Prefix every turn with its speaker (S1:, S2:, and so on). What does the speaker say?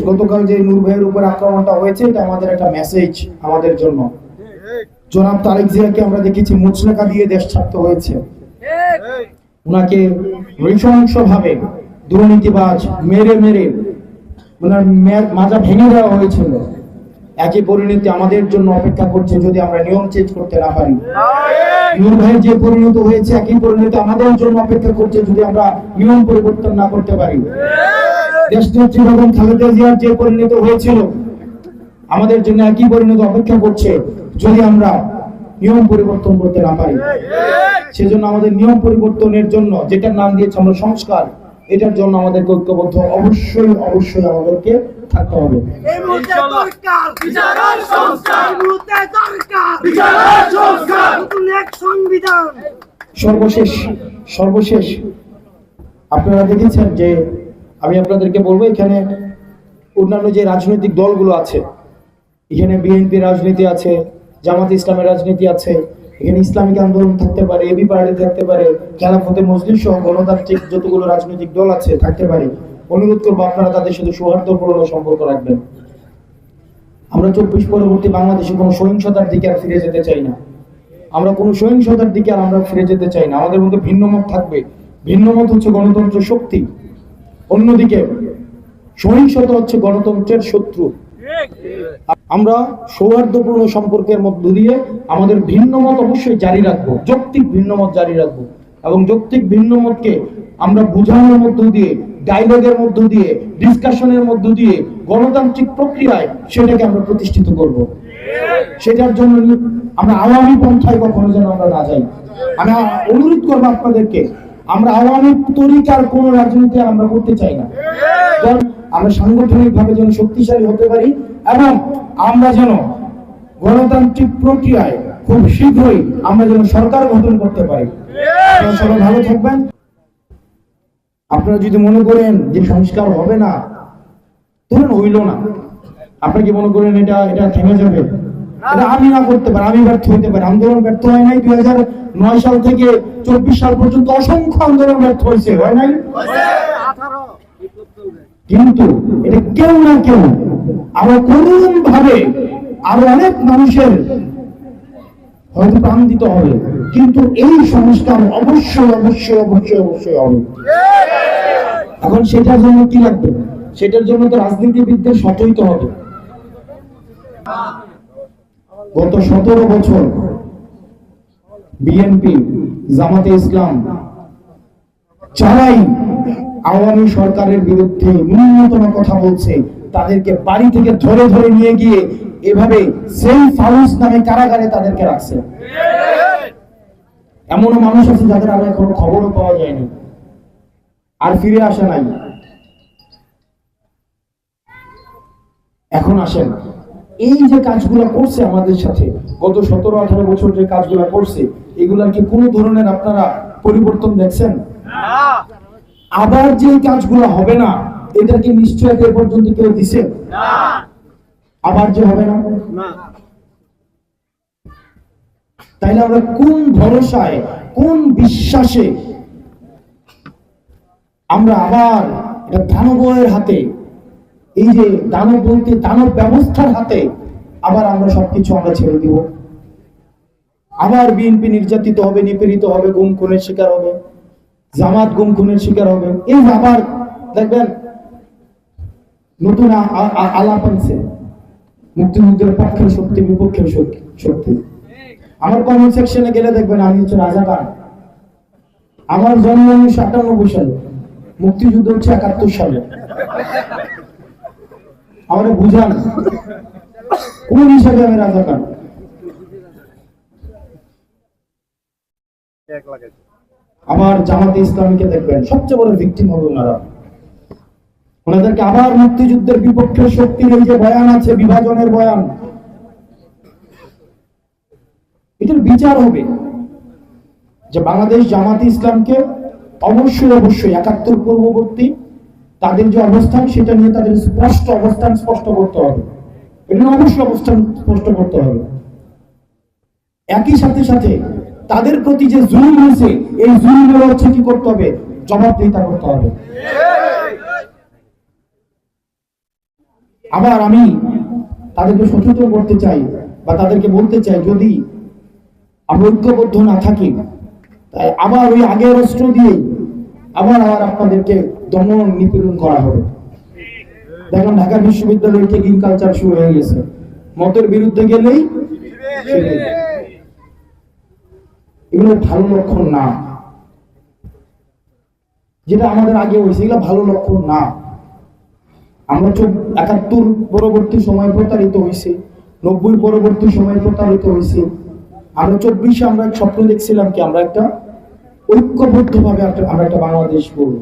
S1: গতকাল যে নূর ভাইয়ের উপর আক্রমণটা হয়েছে, এটা আমাদের একটা মেসেজ আমাদের জন্য। জনাব তারেক জিয়াকে আমরা দেখেছি মুচলেকা দিয়ে দেশ ছাড়তে হয়েছে, ওনাকে নৃশংসভাবে দুর্নীতিবাজ মেরে মেরে ওনার মাজা ভেঙে দেওয়া হয়েছিল। একই পরিণতি আমাদের জন্য অপেক্ষা করছে যদি আমরা নিয়ম চেঞ্জ করতে না পারি। নূর ভাইয়ের যে পরিণত হয়েছে, একই পরিণতি আমাদের জন্য অপেক্ষা করছে যদি আমরা নিয়ম পরিবর্তন না করতে পারি। দেশনেত্রী বেগম খালেদা জিয়ার যে পরিণত হয়েছিল, আমাদের জন্য একই পরিণত অপেক্ষা করছে যদি আমরা নিয়ম পরিবর্তন করতে না পারি। সেজন্য আমাদের নিয়ম পরিবর্তনের জন্য, যেটার নাম দিয়েছে আমরা সংস্কার, এটার জন্য আমাদের ঐক্যবদ্ধ অবশ্যই অবশ্যই আমাদেরকে থাকতে হবে। সর্বশেষ আপনারা দেখেছেন যে আমি আপনাদেরকে বলবো, এখানে অন্যান্য যে রাজনৈতিক দলগুলো আছে, এখানে বিএনপি রাজনীতি আছে, জামাত ইসলামের রাজনীতি আছে, এখানে ইসলামিক আন্দোলন থাকতে পারে, এবি পার্টি থাকতে পারে, খেলাফতে মজলিস সহ গণতান্ত্রিক যতগুলো রাজনৈতিক দল আছে থাকতে পারে। অনুরোধ করবো আপনারা তাদের সাথে সৌহার্দ্যপূর্ণ সম্পর্ক রাখবেন। আমরা 24 পরবর্তী বাংলাদেশে কোনো সহিংসতার দিকে আর ফিরে যেতে চাই না। আমরা কোনো সহিংসতার দিকে আর আমরা ফিরে যেতে চাই না। আমাদের মধ্যে ভিন্ন মত থাকবে, ভিন্ন মত হচ্ছে গণতন্ত্রের শক্তি, অন্যদিকে সহিংসতা হচ্ছে গণতন্ত্রের শত্রু। আমরা সৌহার্দ্যপূর্ণ সম্পর্কের মধ্য দিয়ে আমাদের ভিন্ন মত অবশ্যই জারি রাখবো, যৌক্তিক ভিন্ন মত জারি রাখবো, এবং যৌক্তিক ভিন্ন মতকে আমরা বোঝানোর মধ্য দিয়ে, ডায়লগের মধ্য দিয়ে, ডিসকাশনের মধ্য দিয়ে, গণতান্ত্রিক প্রক্রিয়ায় সেটাকে আমরা প্রতিষ্ঠিত করব। সেটার জন্য আমরা আওয়ামী পন্থায় কখনো যেন আমরা না যাই। আমি অনুরোধ করবো আপনাদেরকে, আমরা আওয়ামী তরিকার কোন রাজনীতি আমরা করতে চাই না। আমরা সাংগঠনিক ভাবে যেন শক্তিশালী হতে পারি এবং আমরা যেন গণতান্ত্রিক প্রক্রিয়ায় খুব শীঘ্রই আমরা যেন সরকার গঠন করতে পারি। সবাই ভালো থাকবেন। আপনারা যদি মনে করেন যে সংস্কার হবে না, ধরুন হইল না, আপনারা কি মনে করেন এটা থেমে যাবে? এটা আমি না করতে পারি, আমি ব্যর্থ হইতে পারি। আন্দোলন ব্যর্থ হয় নাই 2009 সাল থেকে 24 সাল পর্যন্ত অসংখ্য আন্দোলন ব্যর্থ হয়েছে, হয় নাই? কিন্তু এটা কেউ না কেউ আরো করুণ ভাবে আরো অনেক মানুষের হয়তো প্রাণ দিতে হবে, কিন্তু এই সংস্কার অবশ্যই অবশ্যই অবশ্যই অবশ্যই হবে। এখন সেটার জন্য কি লাগবে? সেটার জন্য তো রাজনীতিবিদদের সচেতন হবে। গত 17 বছর বিএনপি, জামাতে ইসলাম যারাই আওয়ামী সরকারের বিরুদ্ধে ন্যূনতম কথা বলছে, তাদেরকে বাড়ি থেকে ধরে ধরে নিয়ে গিয়ে এভাবে সেলফ হাউস নামে কারাগারে তাদেরকে রাখছে। এমনও মানুষ আছে যাদের আর এখনো খবরও পাওয়া যায়নি, আর ফিরে আসে নাই। এখন আসেন, এই যে কাজগুলো করছে আমাদের সাথে গত 17-18 বছর যে কাজগুলো করছে, এগুলার কি কোনো ধরনের আপনারা পরিবর্তন দেখছেন? আবার যে কাজগুলো হবে না, এটা কি নিশ্চয় এ পর্যন্ত কেউ দিছে? আবার যে হবে না, তাইলে আমরা কোন ভরসায়, কোন বিশ্বাসে আমরা আবার এটা দানবের হাতে, এই যে দানব বলতে দানব ব্যবস্থার হাতে আবার আমরা সবকিছু আমরা ছেড়ে দিব? আবার বিএনপি নির্যাতিত হবে, নিপীড়িত হবে, গুম খুনের শিকার হবে, জামাত গুম খুনের শিকার হবে। এই আবার দেখবেন নতুন আলাপ আনছে, মুক্তিযুদ্ধের পক্ষের শক্তি, বিপক্ষের শক্তি। আমার কমেন্ট সেকশনে গেলে দেখবেন আমি হচ্ছে রাজাকার। আমার জন্ম 1998 সালে, মুক্তিযুদ্ধ হচ্ছে 71 সালে। আমাদের বুঝান কোন হিসাবে আমি রাজাকার? আবার জামাতে ইসলামীকে দেখবেন সবচেয়ে বড় ভিকটিম হবে ওনারা। ওনাদেরকে আবার মুক্তিযুদ্ধের বিপক্ষের শক্তির এই যে বয়ান আছে, বিভাজনের বয়ান, এটার বিচার হবে যে বাংলাদেশ জামাতে ইসলামকে অবশ্যই অবশ্যই 71 পূর্ববর্তী তাদের যে অবস্থান, সেটা নিয়ে তাদের স্পষ্ট অবস্থান স্পষ্ট করতে হবে। এটা অবশ্যই অবস্থান স্পষ্ট করতে হবে। একই সাথে সাথে তাদের প্রতি যে জুলুম হয়েছে, এই জুলুমের হচ্ছে কি করতে হবে? জবাবদিহিতা করতে হবে। আবার আমি তাদেরকে সচেতন করতে চাই বা তাদেরকে বলতে চাই, যদি আমরা ঐক্যবদ্ধ না থাকি, তাই আবার ওই আগের অস্ত্র দিয়ে আবার আপনাদেরকে দমন নিপীড়ন করা হবে। দেখেন ঢাকা বিশ্ববিদ্যালয়ে টেকিং কালচার শুরু হয়ে গেছে, মতের বিরুদ্ধে গেলেই এগুলো ভালো লক্ষণ না। যেটা আমাদের আগে হয়েছে এগুলো ভালো লক্ষণ না। আমরা ৭১ পরবর্তী সময় প্রতারিত হয়েছে, ৯০ পরবর্তী সময় প্রতারিত হয়েছে। আমরা ২৪-এ আমরা স্বপ্ন দেখছিলাম কি আমরা একটা ঐক্যবদ্ধ ভাবে আমরা একটা বাংলাদেশ করবো।